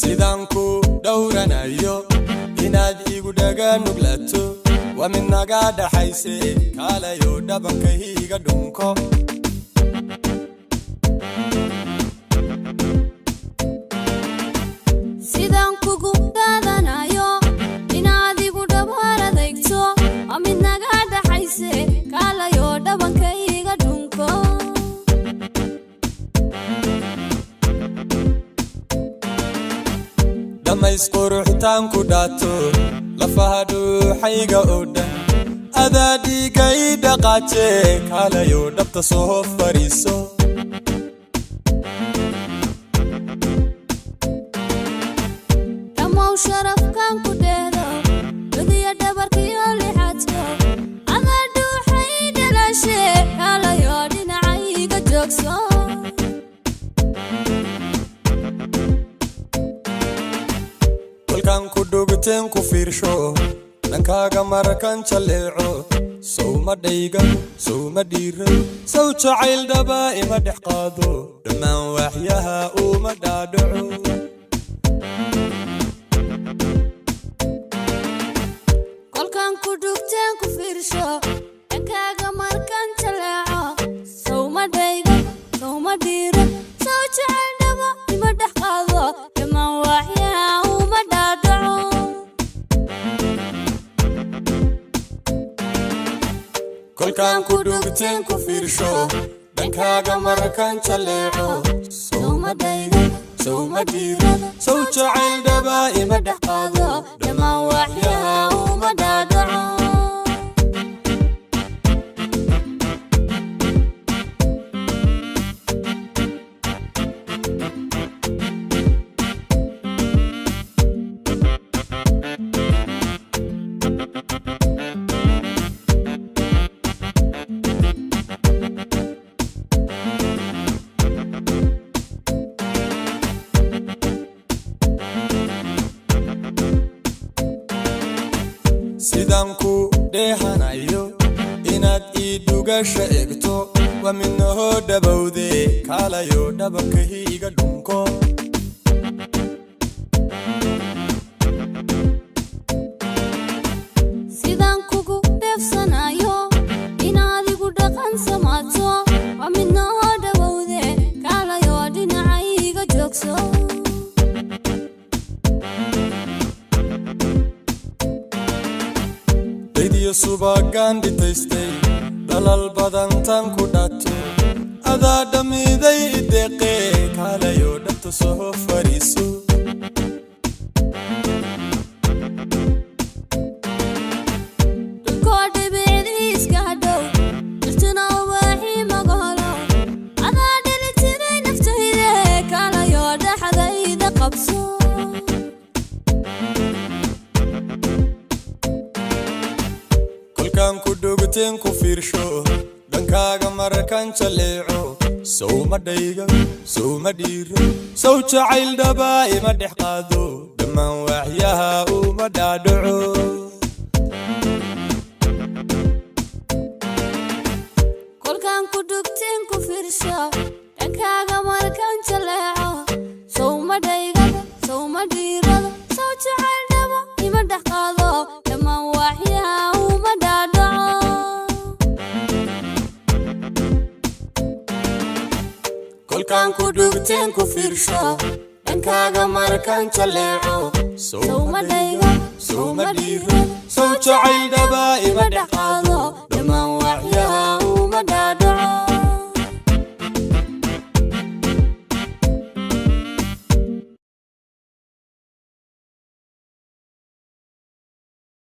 sidanku dhowranayo inaad igu dhaga nuglato wa min naga dhaxayse kaalayo dhabankayga dhunko sidanku gudadanayo inaad igu dhabaradayto wa min naga dhaxayse kaalayo dhabankayga dhunko damaysquruxtaanku dhaato lafahadu xayga odan adaadiga idaqaaje kaalayo dhabta soo fariiso dhammow sharafkan ku dheero badiya dhabarkiyo lixaadko amaadhu waxay dhalashe kaalayo dhinacayga joogso kolkan ku dhugteen ku fiirsho dhankaaga markan jaleeco sowma dhayga sowma dhiira sow jacayl dhaba ima dhex qaado dhammaan waaxyaha uma dhaadhaco kolkan ku dhugteen ku fiirsho dhankaaga markan jaleeco sowma dhayga sowma dhiira sow jacayl dhaba ima dhex qaado dhammaan waaxyaha uma dhaadhaco kolkan ku dhugteen ku fiirsho dhankaaga markan jaleeco sowma dhayga sowma dhiira sow jacayl dhaba ima dhex qaado dhammaan waaxyaha uma dhaadhaco sidanku dheehanayo inaad ii dhugasha egto wa midnaho dhabowde kaalayo dhabankayga dhunko sidan kugu dheefsanayo inaad igu dhaqan samaato wa midnoo dhawowde kaalayo dhinacayga joogso daydiyo subagaan dhitaystay dalal badantan ku dhaato adaa dhamiday ideeqe kaalayo dhabta soo fariiso dhulkoo dhibicdiiska hadhow dhirtuna ubaaxii magaholo adaa dhili tiray naftayde kaalayo dhaxdayda qabso kolkan ku dhugteen ku fiirsho dhankaaga markan jaleeco sowma dhayga sowma dhiira sow jacayl dhaba ima dhex qaado dhammaan waaxyaha uma dhaadhaco kolkan ku dhugteen ku fiirsho dhankaaga markan jaleeco sowma dhaygada sowma dhiirada sow jacayl dhaba ima dhex qaado dhammaan waaxyaha uma dhaadhaco kolkan ku dhugteen ku fiirsho dhankaaga markan jaleeco sowma dhayga sowma dhiira sow jacayl dhaba ima dhex qaado